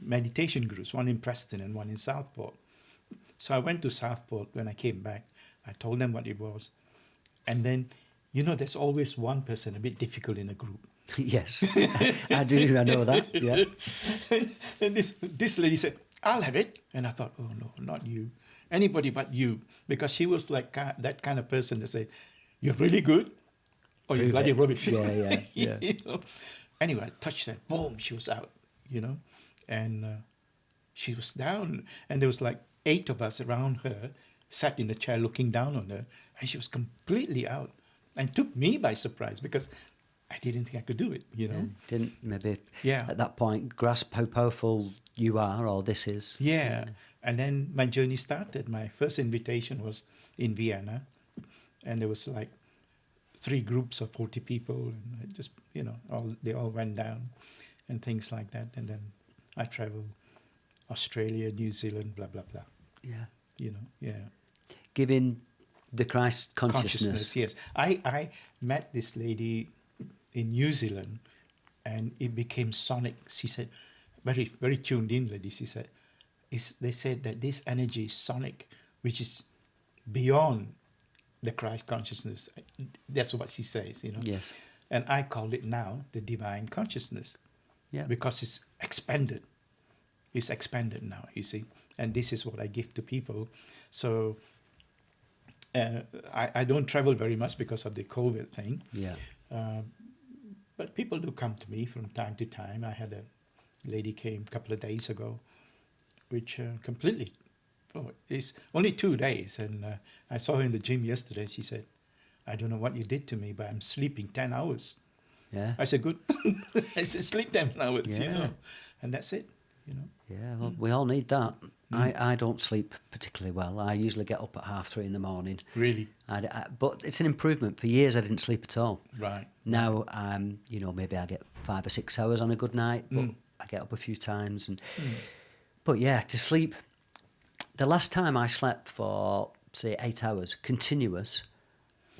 meditation groups, one in Preston and one in Southport. So I went to Southport when I came back. I told them what it was. And then, you know, there's always one person a bit difficult in a group. Yes. I do. I know that. Yeah. And this lady said, I'll have it. And I thought, oh, no, not you. Anybody but you. Because she was like that kind of person that say, you're really good or you're Prove bloody it. rubbish. Yeah. You know? Anyway, I touched her. Boom, she was out, you know. And she was down. And there was like 8 of us around her, sat in the chair looking down on her. And she was completely out. And took me by surprise because I didn't think I could do it, you know. Didn't maybe Yeah. at that point grasp how powerful you are or this is. Yeah. And then my journey started. My first invitation was in Vienna. And there was like 3 groups of 40 people. And I just, you know, they all went down and things like that. And then I traveled Australia, New Zealand, blah, blah, blah. Yeah. You know, yeah. Giving the Christ consciousness. Yes. I met this lady in New Zealand and it became sonic. She said, very, very tuned in lady, she said, they said that this energy is sonic, which is beyond the Christ consciousness. That's what she says, you know. Yes. And I call it now the divine consciousness. Yeah. Because it's expanded. It's expanded now, you see. And this is what I give to people. So I don't travel very much because of the COVID thing. Yeah. But people do come to me from time to time. I had a lady came a couple of days ago, which completely, it's only 2 days. And I saw her in the gym yesterday. She said, I don't know what you did to me, but I'm sleeping 10 hours. Yeah. I said, good. I said, sleep 10 hours, you Yeah. know. And that's it, you know. Yeah, well, we all need that. I don't sleep particularly well. I usually get up at 3:30 in the morning. Really? But it's an improvement. For years, I didn't sleep at all. Right. Now, you know, maybe I get 5 or 6 hours on a good night, but I get up a few times. But yeah, to sleep. The last time I slept for, say, 8 hours continuous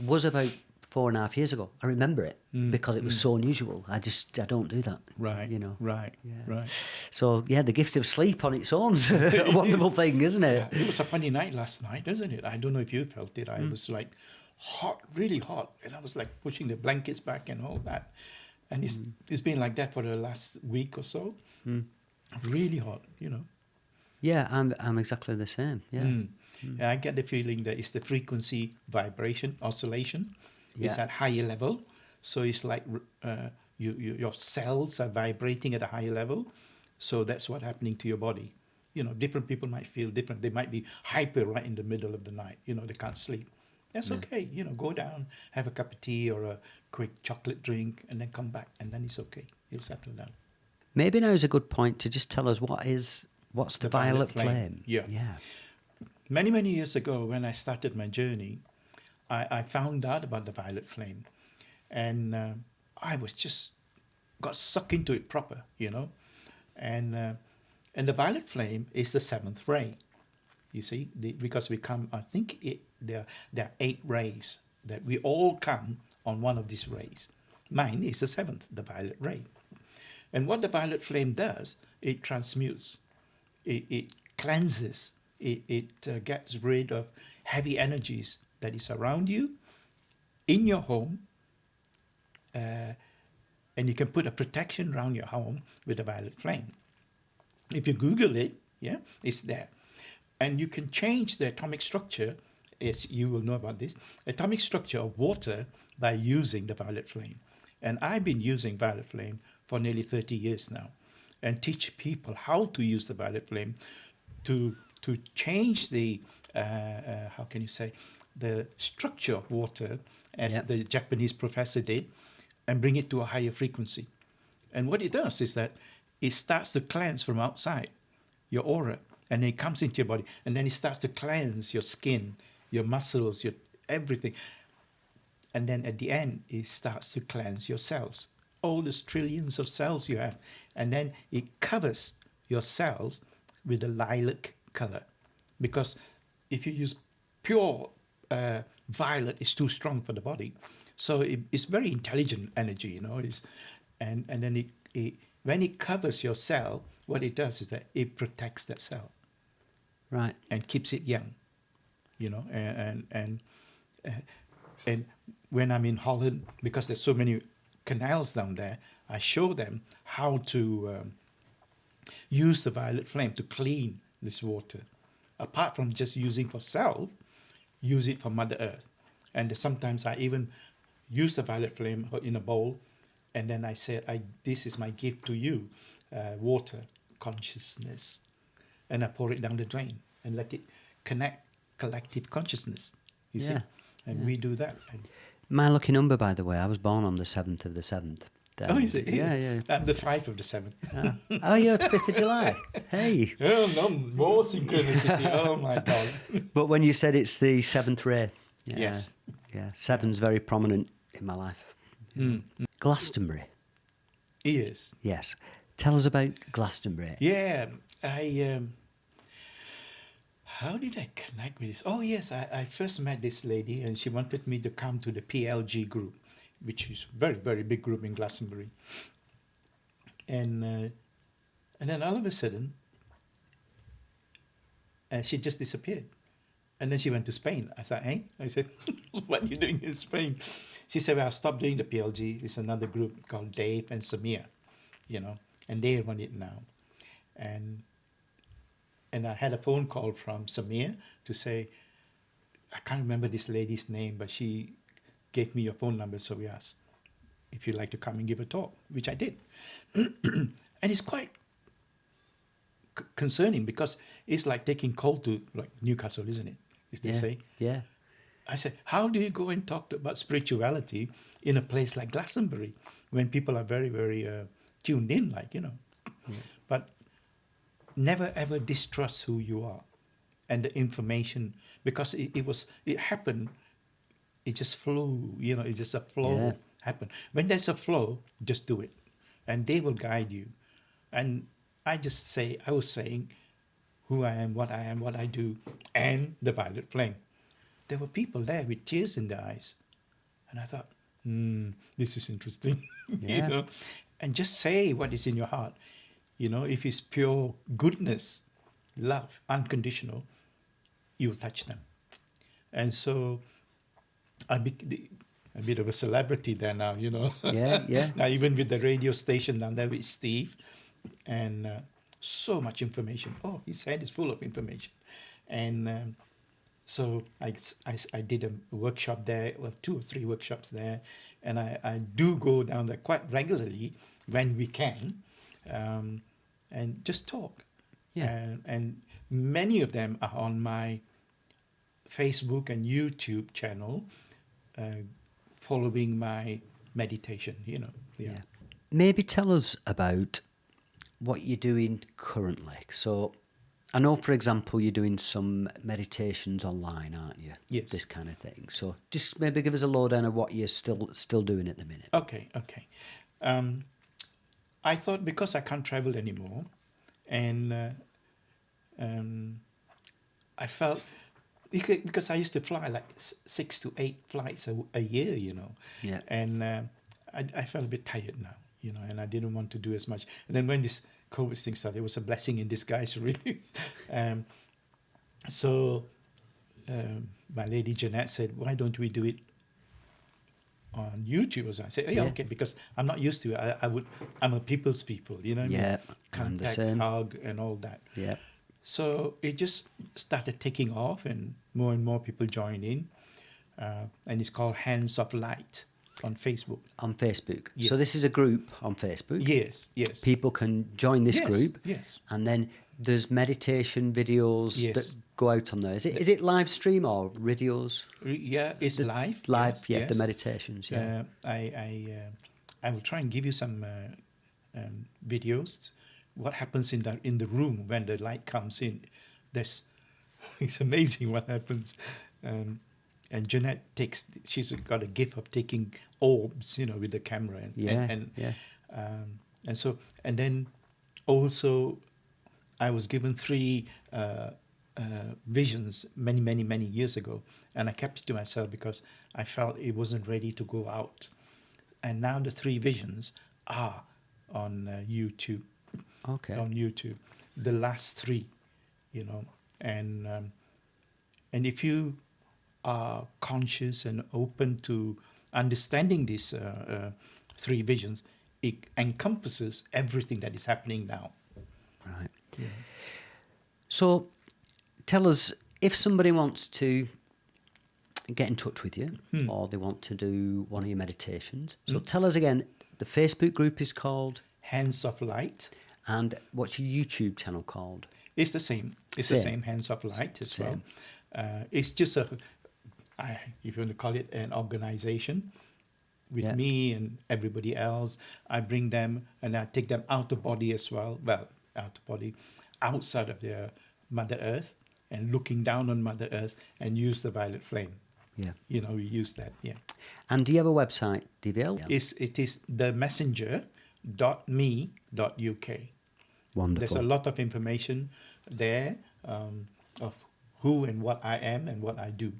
was about 4.5 years ago. I remember it because it was so unusual. I don't do that. Right. You know. Right. Yeah. Right. So yeah, the gift of sleep on its own is a wonderful thing, isn't it? Yeah, it was a funny night last night, isn't it? I don't know if you felt it. I was like hot, really hot. And I was like pushing the blankets back and all that. And it's been like that for the last week or so. Really hot, you know. Yeah, I'm exactly the same. Yeah. Yeah, I get the feeling that it's the frequency, vibration, oscillation. It's Yeah. at higher level. So it's like your cells are vibrating at a higher level. So that's what's happening to your body. You know, different people might feel different. They might be hyper right in the middle of the night. You know, they can't sleep. That's okay. You know, go down, have a cup of tea or a quick chocolate drink, and then come back, and then it's okay. You'll settle down. Maybe now is a good point to just tell us what's the violet flame. Yeah. Yeah. Many, many years ago, when I started my journey, I found out about the violet flame. And I was just got sucked into it proper, you know. And the violet flame is the 7th ray, you see, because we come, I think there are 8 rays that we all come on one of these rays. Mine is the 7th, the violet ray. And what the violet flame does, it transmutes, it cleanses, it gets rid of heavy energies that is around you in your home, and you can put a protection around your home with a violet flame. If you Google it, yeah, it's there. And you can change the atomic structure, as you will know about this, atomic structure of water by using the violet flame. And I've been using violet flame for nearly 30 years now, and teach people how to use the violet flame to change the, how can you say, the structure of water, as the Japanese professor did, and bring it to a higher frequency. And what it does is that it starts to cleanse from outside your aura, and then it comes into your body, and then it starts to cleanse your skin, your muscles, your everything. And then at the end, it starts to cleanse your cells, all those trillions of cells you have. And then it covers your cells with a lilac color. Because if you use pure violet, it's too strong for the body. So it's very intelligent energy, you know. And then when it covers your cell, what it does is that it protects that cell. Right. And keeps it young, you know. And when I'm in Holland, because there's so many canals down there, I show them how to use the violet flame to clean this water. Apart from just using for self, use it for Mother Earth. And sometimes I even use the violet flame in a bowl, and then I say, this is my gift to you, water, consciousness. And I pour it down the drain and let it connect collective consciousness, you see? And we do that. And my lucky number, by the way, I was born on the 7th of the 7th. oh, is it? Yeah. I'm the 5th of the 7th. Oh, you're 5th of July. Hey. Oh, no, more synchronicity. Oh, my God. But when you said it's the 7th ray. Yeah, yes. Yeah, 7's very prominent in my life. Glastonbury. Yes. Yes. Tell us about Glastonbury. Yeah, how did I connect with this? Oh, yes, I first met this lady, and she wanted me to come to the PLG group, which is a very, very big group in Glastonbury. And then all of a sudden, she just disappeared. And then she went to Spain. I thought, hey? I said, what are you doing in Spain? She said, well, I stopped doing the PLG. It's another group called Dave and Samir, you know, and they run it now. And I had a phone call from Samir to say, I can't remember this lady's name, but she gave me your phone number, so we asked if you'd like to come and give a talk, which I did. And it's quite concerning, because it's like taking coal to like Newcastle, isn't it? As they say. Yeah. I said, how do you go and talk about spirituality in a place like Glastonbury when people are very, very tuned in, like, you know? Yeah. But never ever distrust who you are and the information, because it happened, it just flew, you know, it's just a flow happened. When there's a flow, just do it, and they will guide you. And I was saying who I am, what I do, and the violet flame. There were people there with tears in their eyes, and I thought, this is interesting, you know. And just say what is in your heart. You know, if it's pure goodness, love, unconditional, you will touch them. And so I became a bit of a celebrity there now, you know. Yeah. Now, even with the radio station down there with Steve, and so much information. Oh, his head is full of information. And so I did a workshop there, well, 2 or 3 workshops there. And I do go down there quite regularly when we can. And just talk. Yeah. And many of them are on my Facebook and YouTube channel, following my meditation, you know. Yeah. Maybe tell us about what you're doing currently. So I know, for example, you're doing some meditations online, aren't you? Yes. This kind of thing. So just maybe give us a lowdown of what you're still doing at the minute. Okay. I thought, because I can't travel anymore, and I felt, because I used to fly like 6 to 8 flights a year, you know. Yeah. And I felt a bit tired now, you know, and I didn't want to do as much. And then when this COVID thing started, it was a blessing in disguise, really. So my lady Jeanette said, why don't we do it on YouTube. So I say, yeah, okay, because I'm not used to it. I'm a people's people, you know what I mean? Yeah, I'm the Contact, same. hug, and all that. Yeah. So it just started taking off, and more people join in. And it's called Hands of Light on Facebook. On Facebook. Yes. So this is a group on Facebook. Yes, yes. People can join this Yes, group. yes. And then there's meditation videos Yes. that go out on there. Is it live stream or videos? Yeah, it's live. Live, yes, yeah, yes. the meditations, yeah. I will try and give you some videos. What happens in the room when the light comes in? It's amazing what happens. And Jeanette she's got a gift of taking orbs, with the camera. And then also I was given 3 visions many years ago, and I kept it to myself because I felt it wasn't ready to go out. And now the 3 visions are on YouTube. Okay. On YouTube, the last 3, and if you are conscious and open to understanding these 3 visions, it encompasses everything that is happening now. Right. Yeah. So tell us, if somebody wants to get in touch with you or they want to do one of your meditations, so tell us again, the Facebook group is called? Hands of Light. And what's your YouTube channel called? It's the same. It's the same, Hands of Light as well. It's just if you want to call it an organization, with me and everybody else. I bring them and I take them out of body as well. Well, out of body, outside of their Mother Earth, and looking down on Mother Earth, and use the violet flame. Yeah. We use that, yeah. And do you have a website, Divyael? It is themessenger.me.uk. Wonderful. There's a lot of information there of who and what I am and what I do,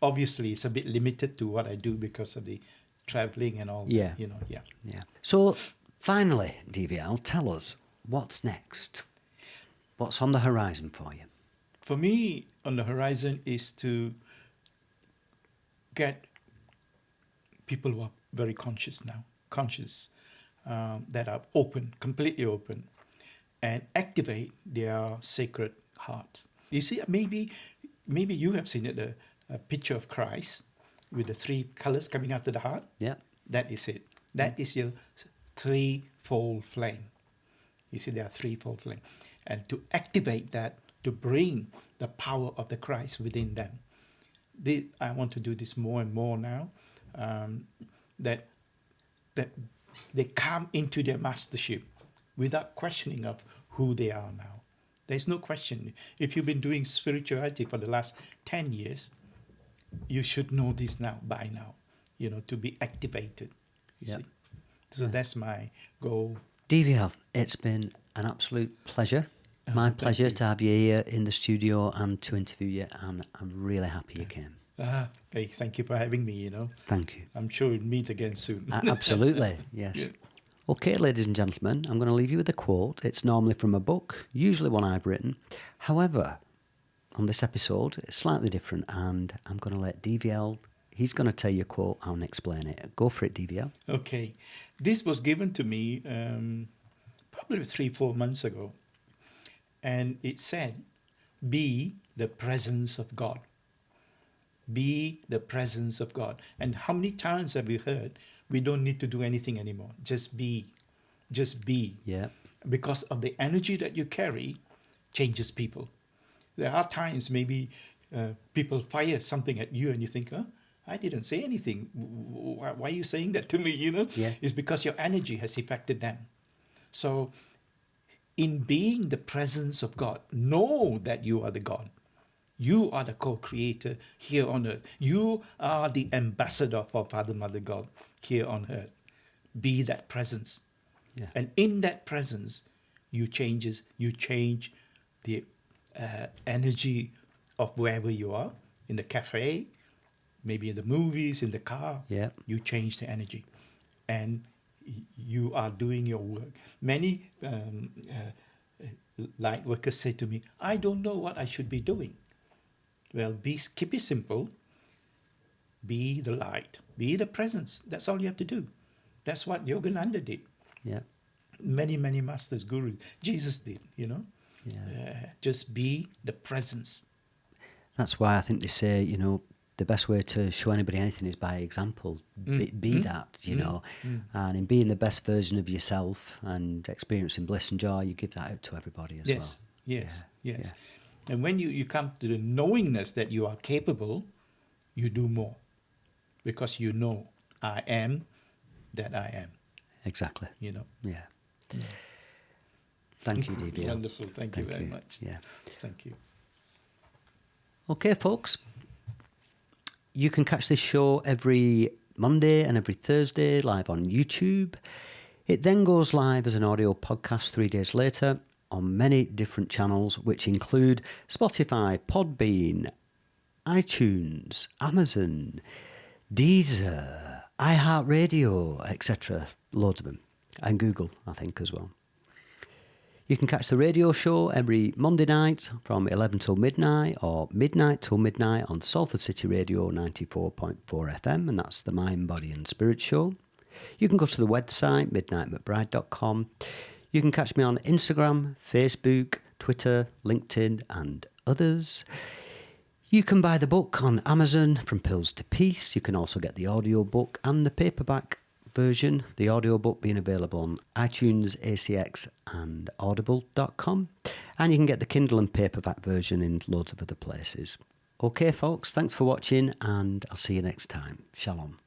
obviously, it's a bit limited to what I do because of the traveling and all that, Yeah. So, finally, Divyael, tell us, what's next? What's on the horizon for you? For me, on the horizon is to get people who are very conscious now, that are open, completely open, and activate their sacred heart. You see, maybe you have seen it, a picture of Christ with the 3 colors coming out of the heart. Yeah. That is it. That is your 3-fold flame. You see, there are 3-fold flame. And to activate that, to bring the power of the Christ within them. I want to do this more and more now, that they come into their mastership without questioning of who they are now. There's no question. If you've been doing spirituality for the last 10 years, you should know this now, by now, to be activated. You see? So that's my goal. Divyael, it's been an absolute pleasure. My pleasure to have you here in the studio and to interview you, and I'm really happy you came. Hey, thank you for having me, Thank you. I'm sure we'll meet again soon. Absolutely, yes. Yeah. Okay, ladies and gentlemen, I'm going to leave you with a quote. It's normally from a book, usually one I've written. However, on this episode, it's slightly different, and I'm going to let Divyael, he's going to tell you a quote and explain it. Go for it, Divyael. Okay. This was given to me probably 3-4 months ago. And it said, be the presence of God. Be the presence of God. And how many times have we heard, we don't need to do anything anymore. Just be. Just be. Yeah. Because of the energy that you carry changes people. There are times maybe people fire something at you and you think, I didn't say anything. Why are you saying that to me, Yeah. It's because your energy has affected them. So in being the presence of God, know that you are the God. You are the co-creator here on earth. You are the ambassador for Father, Mother, God here on earth. Be that presence. Yeah. And in that presence, you change the energy of wherever you are, in the cafe, maybe in the movies, in the car. Yeah. You change the energy. And you are doing your work. Many light workers say to me, I don't know what I should be doing. Well, keep it simple. be the light, be the presence. That's all you have to do. That's what Yogananda did. Yeah. Many, many masters, gurus, Jesus did, Yeah. just be the presence. That's why I think they say, the best way to show anybody anything is by example. Be that, and in being the best version of yourself and experiencing bliss and joy, you give that out to everybody as well. Yes. Yeah. And when you come to the knowingness that you are capable, you do more. Because you know, I am that I am. Exactly. Yeah. Thank you, Divyael. Wonderful. Thank you very much. Yeah. Thank you. Okay, folks. You can catch this show every Monday and every Thursday live on YouTube. It then goes live as an audio podcast 3 days later on many different channels, which include Spotify, Podbean, iTunes, Amazon, Deezer, iHeartRadio, etc. Loads of them. And Google, I think, as well. You can catch the radio show every Monday night from 11 till midnight or midnight till midnight on Salford City Radio 94.4 FM, and that's the Mind, Body and Spirit show. You can go to the website, midnightmcbride.com. You can catch me on Instagram, Facebook, Twitter, LinkedIn and others. You can buy the book on Amazon, From Pills to Peace. You can also get the audiobook and the paperback version, the audiobook being available on iTunes, ACX and audible.com. And you can get the Kindle and paperback version in loads of other places. Okay, folks, thanks for watching and I'll see you next time. Shalom.